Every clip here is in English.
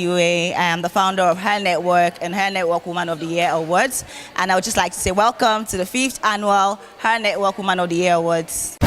Iwe. I am the founder of Her Network and Her Network Woman of the Year Awards. And I would just like to say welcome to the 5th annual Her Network Woman of the Year Awards.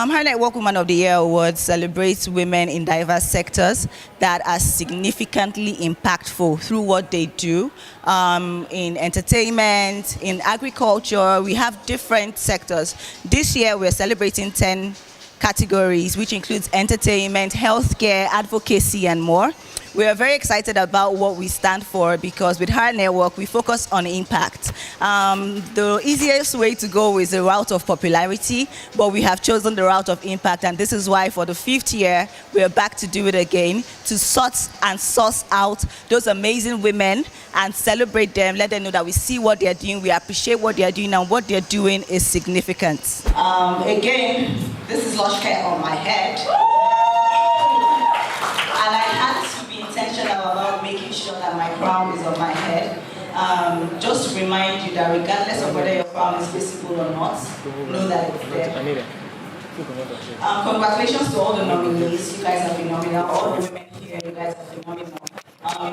Her Network Woman of the Year Awards celebrates women in diverse sectors that are significantly impactful through what they do. In entertainment, in agriculture, we have different sectors. This year we're celebrating 10 categories, which includes entertainment, healthcare, advocacy, and more. We are very excited about what we stand for because with Her Network, we focus on impact. The easiest way to go is the route of popularity, but we have chosen the route of impact, and this is why for the 5th year, we are back to do it again, to sort and source out those amazing women and celebrate them, let them know that we see what they're doing, we appreciate what they're doing, and what they're doing is significant. Again, this is lush hair on my head. And I had to be intentional about making sure that my crown is on my head. Just to remind you that regardless of whether your crown is visible or not, know that it's there. Congratulations to all the nominees. You guys have been phenomenal. All the women here, you guys have been phenomenal.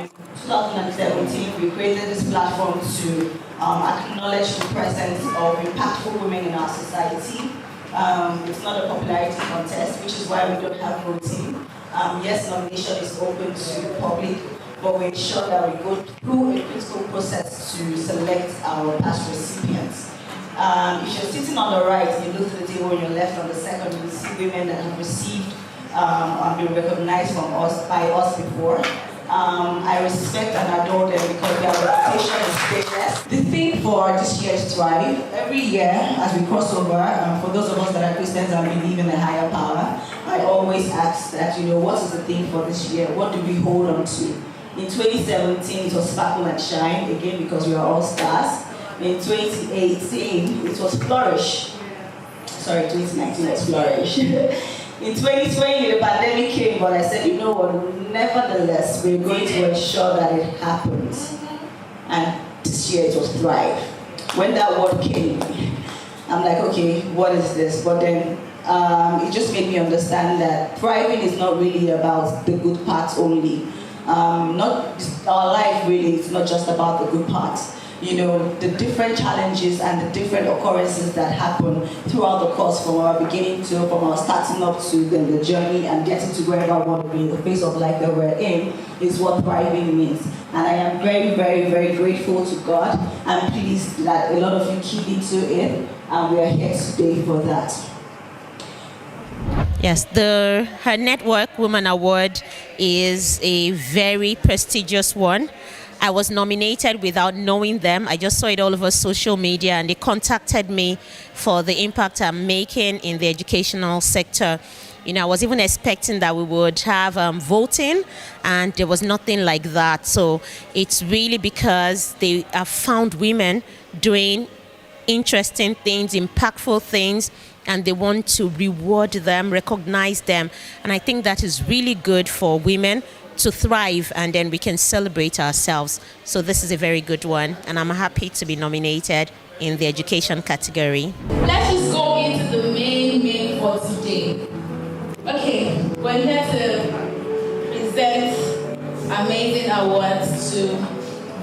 In 2017, we created this platform to acknowledge the presence of impactful women in our society. It's not a popularity contest, which is why we don't have voting. Yes, nomination is open to the public, but we ensure that we go through a critical process to select our past recipients. If you're sitting on the right, you look to the table on your left on the second, you see women that have received and been recognized by us before. I respect and adore them because their reputation is famous. The theme for this year is Thrive. Every year, as we cross over, for those of us that are Christians and believe in a higher power, I always ask that, what is the theme for this year? What do we hold on to? In 2017, it was Sparkle and Shine, again, because we are all stars. In 2018, it was Flourish. Sorry, 2019 was Flourish. In 2020, the pandemic came, but I said, nevertheless, we're going to ensure that it happens. And this year it was Thrive. When that word came, I'm like, okay, what is this? But then it just made me understand that thriving is not really about the good parts only. Our life really is not just about the good parts. The different challenges and the different occurrences that happen throughout the course from our beginning to, from our starting up to then the journey and getting to wherever I want to be, the phase of life that we're in, is what thriving means. And I am very, very, very grateful to God. I'm pleased that a lot of you keyed into it, and we are here today for that. Yes, the Her Network Woman Award is a very prestigious one. I was nominated without knowing them. I just saw it all over social media, and they contacted me for the impact I'm making in the educational sector. I was even expecting that we would have voting, and there was nothing like that. So it's really because they have found women doing interesting things, impactful things, and they want to reward them, recognize them. And I think that is really good for women to thrive, and then we can celebrate ourselves. So this is a very good one, and I'm happy to be nominated in the education category. Let's just go into the main for today. Okay, we're here to present amazing awards to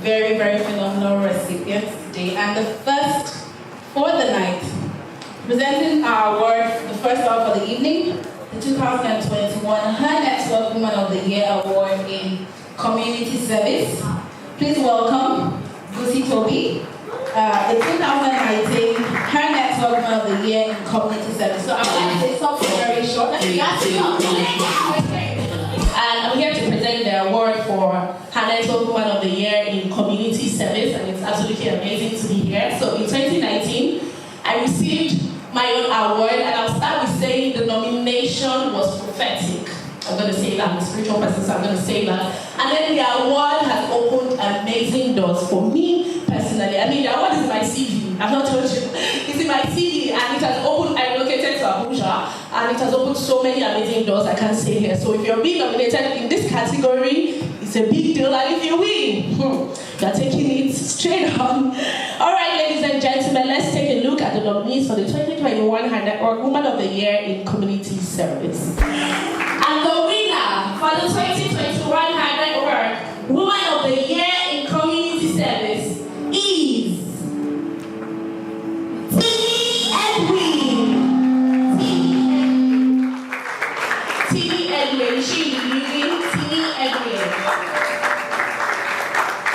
very, very phenomenal recipients today. And the first for the night, presenting our award, the first award for the evening, the 2021 Her Network Woman of the Year Award in Community Service. Please welcome Lucy Toby, the 2019 Her Network Woman of the Year in Community Service. So I'm going to say something very short. And I'm here to present the award for Her Network Woman of the Year in Community Service, and it's absolutely amazing to be here. So in 2019, I received my own award, and I'll start with saying the nomination was prophetic. I'm going to say that. I'm a spiritual person, so I'm going to say that. And then the award has opened amazing doors for me personally. I mean, the award is in my CV. I've not told you. It's in my CV, and it has opened. I relocated to Abuja, and it has opened so many amazing doors I can't say here. So if you're being nominated in this category, it's It's a big deal, and if you win, you're taking it straight on. All right, ladies and gentlemen, let's take a look at the nominees for the 2021 Her Network Woman of the Year in Community Service. And the winner for the 2021 Her Network Woman of the Year in Community Service is Timmy Edwin. She leaving Timmy Edwin.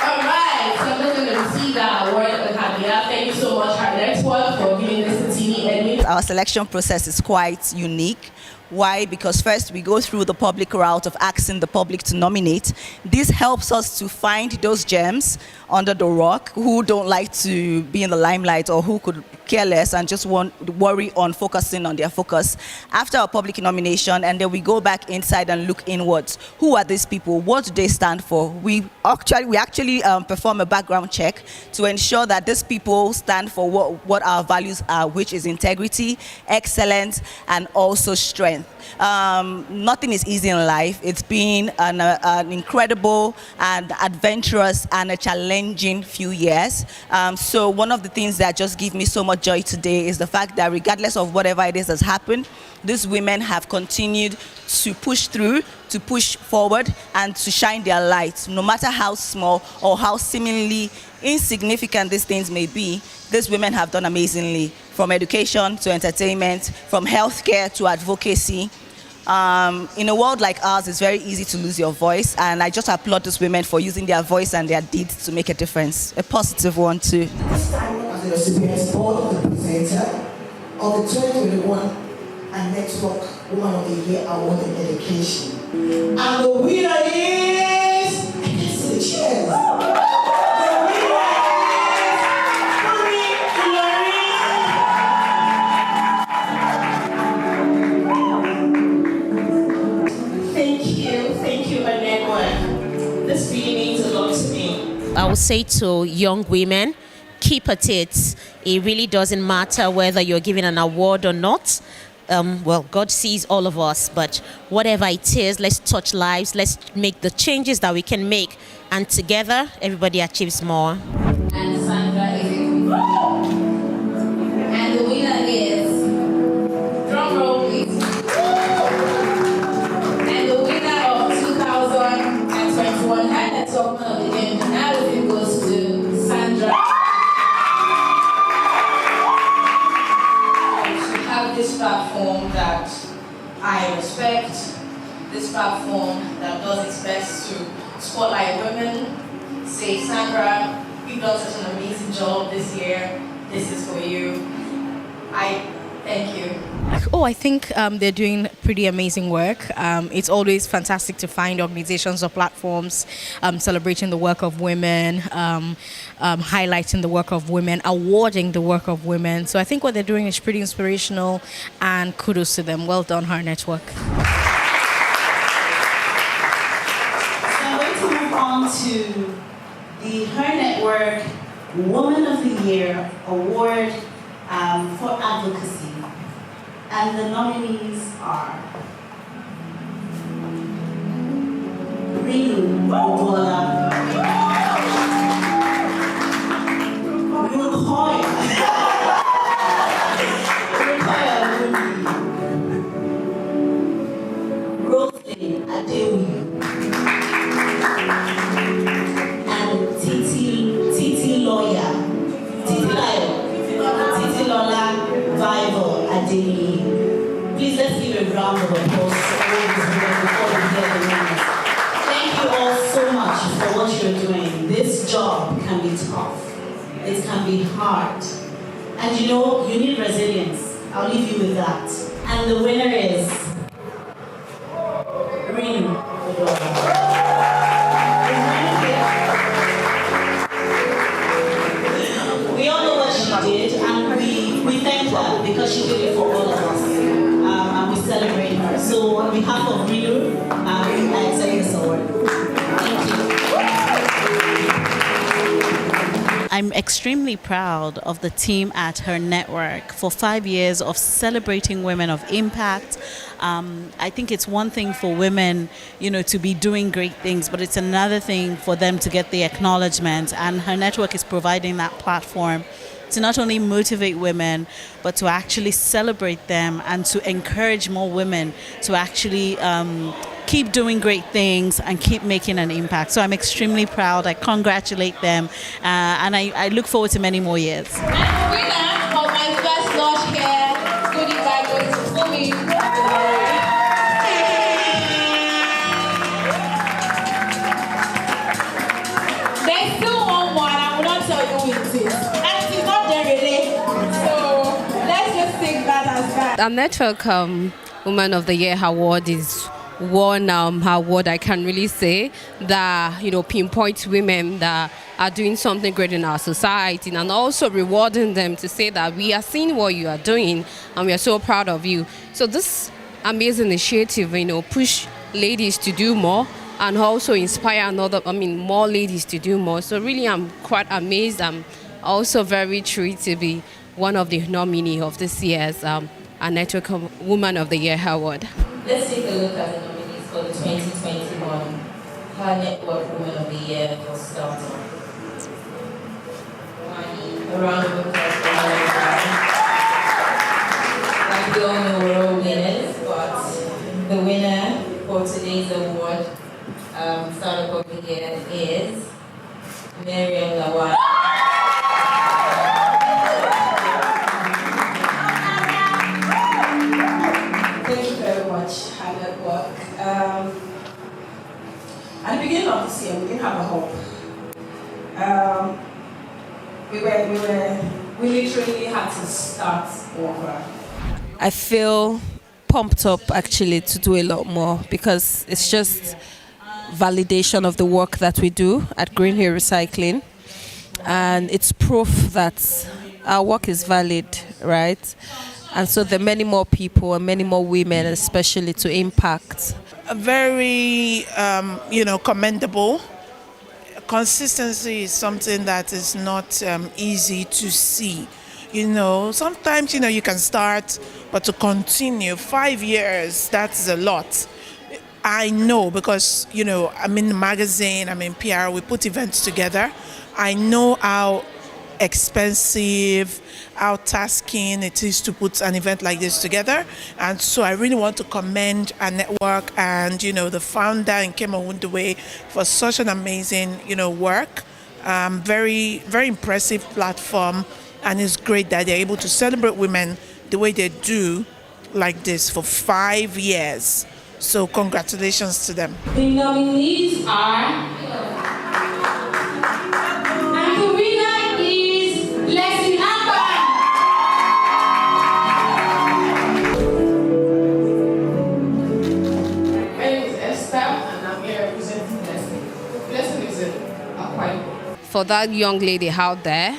Alright, so I'm going to receive that award on her behalf. Thank you so much, Her Network, for giving this to Timmy Edwin. Our selection process is quite unique. Why? Because first we go through the public route of asking the public to nominate. This helps us to find those gems under the rock who don't like to be in the limelight or who could care less and just worry on focusing on their focus. After our public nomination, and then we go back inside and look inwards. Who are these people? What do they stand for? We actually perform a background check to ensure that these people stand for what our values are, which is integrity, excellence, and also strength. Nothing is easy in life. It's been an incredible and adventurous and a challenging few years. So one of the things that just give me so much joy today is the fact that regardless of whatever it is that's happened, these women have continued to push through, to push forward, and to shine their light. No matter how small or how seemingly insignificant these things may be, these women have done amazingly, from education to entertainment, from healthcare to advocacy. In a world like ours, it's very easy to lose your voice, and I just applaud these women for using their voice and their deeds to make a difference. A positive one too. This time, as the recipients, board the presenter of the 2021 and Network Woman of the Year Award in Education. And the winner is... Cheers! I would say to young women, keep at it. It really doesn't matter whether you're given an award or not. Well, God sees all of us, but whatever it is, let's touch lives. Let's make the changes that we can make. And together, everybody achieves more. And Sandra is and the winner is, drum roll please. And the winner of 2021 Her Network Woman of the Year now goes to Sandra. To have this platform that I respect, this platform that does its best to spotlight women, say, Sandra, you've done such an amazing job this year. This is for you. I thank you. I think they're doing pretty amazing work. It's always fantastic to find organizations or platforms celebrating the work of women, highlighting the work of women, awarding the work of women. So I think what they're doing is pretty inspirational, and kudos to them. Well done, Her Network. On to the Her Network Woman of the Year Award for Advocacy. And the nominees are Rinu Obola, Rukoya Roslyn Adewi, and Titi Lola Vival Adeli. Please let's give a round of applause to all these women before we hear the names. Thank you all so much for what you're doing. This job can be tough. It can be hard. And you know, you need resilience. I'll leave you with that. And the winner is Rinu Obola. We all know what she did, and we thank her because she did it for all of us, and we celebrate her. So on behalf of Rinu, I accept this award. Thank you. I'm extremely proud of the team at her network for 5 years of celebrating women of impact. I think it's one thing for women, to be doing great things, but it's another thing for them to get the acknowledgement. And her network is providing that platform to not only motivate women, but to actually celebrate them and to encourage more women to actually keep doing great things and keep making an impact. So I'm extremely proud. I congratulate them, and I look forward to many more years. And the winner of my first launch here, goodie bag goes to Fumi. There's still one, I will not tell you who it is. And it is not there really. So let's just take that as that. Our network Woman of the Year award is one award I can really say that pinpoints women that are doing something great in our society, and also rewarding them to say that we are seeing what you are doing and we are so proud of you. So this amazing initiative, push ladies to do more and also inspire more ladies to do more. So really, I'm quite amazed. I'm also very thrilled to be one of the nominees of this year's our Network Woman of the Year award. Let's take a look at the nominees for the 2021 Her Network Woman of the Year for starters. A round of applause for her. Like we all know, we're all winners, but the winner for today's award, Startup of the Year, is Miriam Lawal. Thank you very much, Her Network. At the beginning of this year, we didn't have a hope. We literally had to start over. I feel pumped up actually to do a lot more, because it's just validation of the work that we do at Green Hill Recycling, and it's proof that our work is valid, right? And so there are many more people and many more women, especially, to impact. Very, commendable. Consistency is something that is not easy to see. Sometimes, you can start, but to continue 5 years, that's a lot. I know because, I'm in the magazine, I'm in PR, we put events together. I know how expensive, how tasking it is to put an event like this together. And so I really want to commend our network and, the founder and Kema Wundewe for such an amazing, work. Very, very impressive platform. And it's great that they're able to celebrate women the way they do like this for 5 years. So congratulations to them. The nominees are... And the winner is Leslie Amber. My name is Esther, and I'm here representing Leslie. Leslie is a quite. For that young lady out there,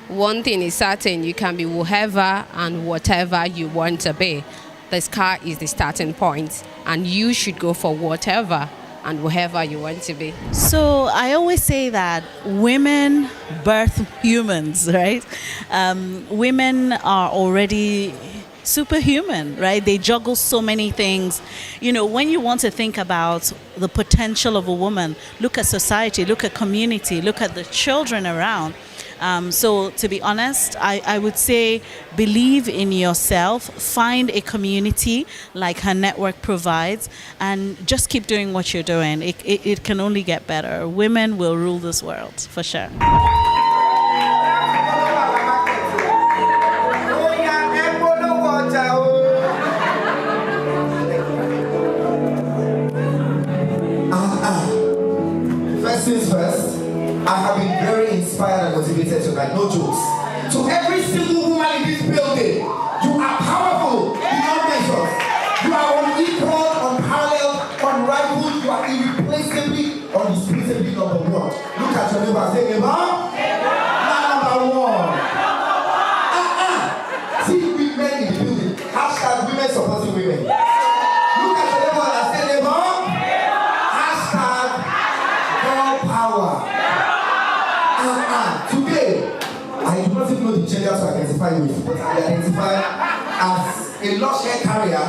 one thing is certain: you can be whoever and whatever you want to be. The sky is the starting point, and you should go for whatever and whoever you want to be. So I always say that women birth humans, right? Women are already superhuman, right? They juggle so many things. When you want to think about the potential of a woman, look at society, look at community, look at the children around. So to be honest, I would say believe in yourself, find a community like her network provides, and just keep doing what you're doing. It can only get better. Women will rule this world, for sure. First things first, I have been very inspired and motivated tonight, no jokes. To every single woman in this building, you are powerful beyond measures. You are unequaled, unparalleled, unrivaled. You are irreplaceably, undisputably number one. Look at your neighbor and say, neighbor, number one. See women in the building. Hashtag women supporting women. Look at your neighbor and say, neighbor, hashtag girl power. Today, I do not even know the gender to identify with, but I identify as a lush hair carrier,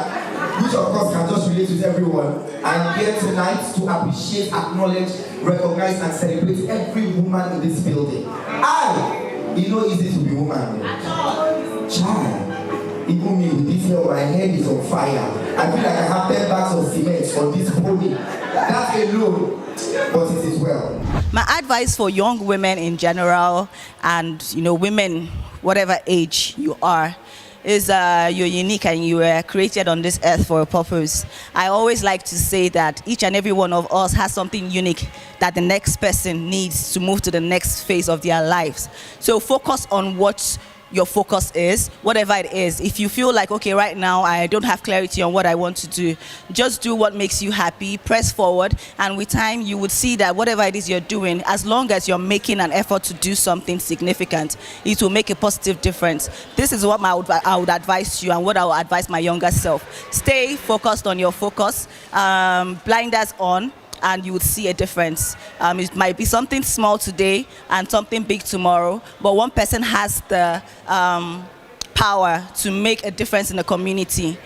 which of course can just relate with everyone. I'm here tonight to appreciate, acknowledge, recognize, and celebrate every woman in this building. It's not easy to be woman. Child. Even me with this hair, my head is on fire. I feel like I have 10 bags of cement on this pony. That's alone, but it is well. My advice for young women in general, and women, whatever age you are, is you're unique and you were created on this earth for a purpose. I always like to say that each and every one of us has something unique that the next person needs to move to the next phase of their lives. So focus on what your focus is, whatever it is. If you feel like, okay, right now I don't have clarity on what I want to do, just do what makes you happy, press forward, and with time you would see that whatever it is you're doing, as long as you're making an effort to do something significant, it will make a positive difference. This is what I would advise you and what I would advise my younger self. Stay focused on your focus, blinders on, and you would see a difference. It might be something small today and something big tomorrow, but one person has the power to make a difference in the community,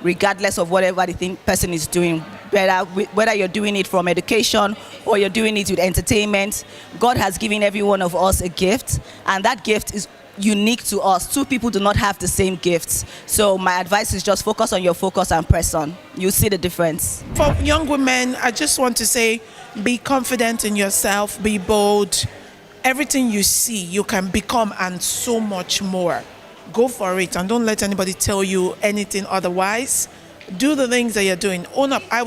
regardless of whatever the person is doing. Whether you're doing it from education or you're doing it with entertainment, God has given every one of us a gift, and that gift is unique to us. Two people do not have the same gifts. So my advice is just focus on your focus and press on. You'll see the difference. For young women, I just want to say, be confident in yourself, be bold. Everything you see, you can become, and so much more. Go for it and don't let anybody tell you anything otherwise. Do the things that you're doing. Own up. I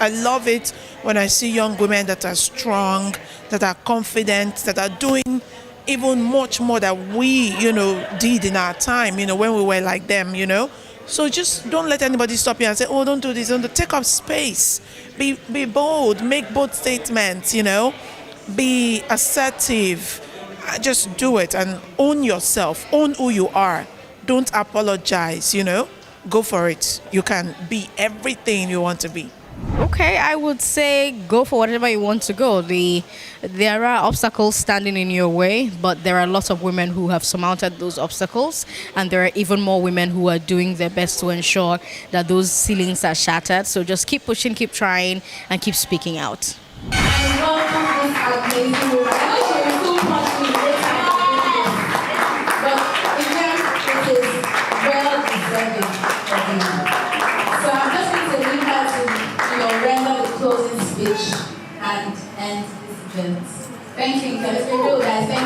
love it when I see young women that are strong, that are confident, that are doing even much more than we, did in our time, when we were like them, So just don't let anybody stop you and say, oh, don't do this, don't take up space. Be bold, make bold statements, be assertive. Just do it and own yourself, own who you are. Don't apologize, Go for it. You can be everything you want to be. Okay, I would say go for whatever you want to go. There are obstacles standing in your way, but there are lots of women who have surmounted those obstacles, and there are even more women who are doing their best to ensure that those ceilings are shattered. So just keep pushing, keep trying, and keep speaking out. And welcome this amazing woman. I know she was so much in this but again, it is well deserving of you. So I'm just going to leave her to render the closing speech and end this event. Thank you. Let's be real, guys. Thank you.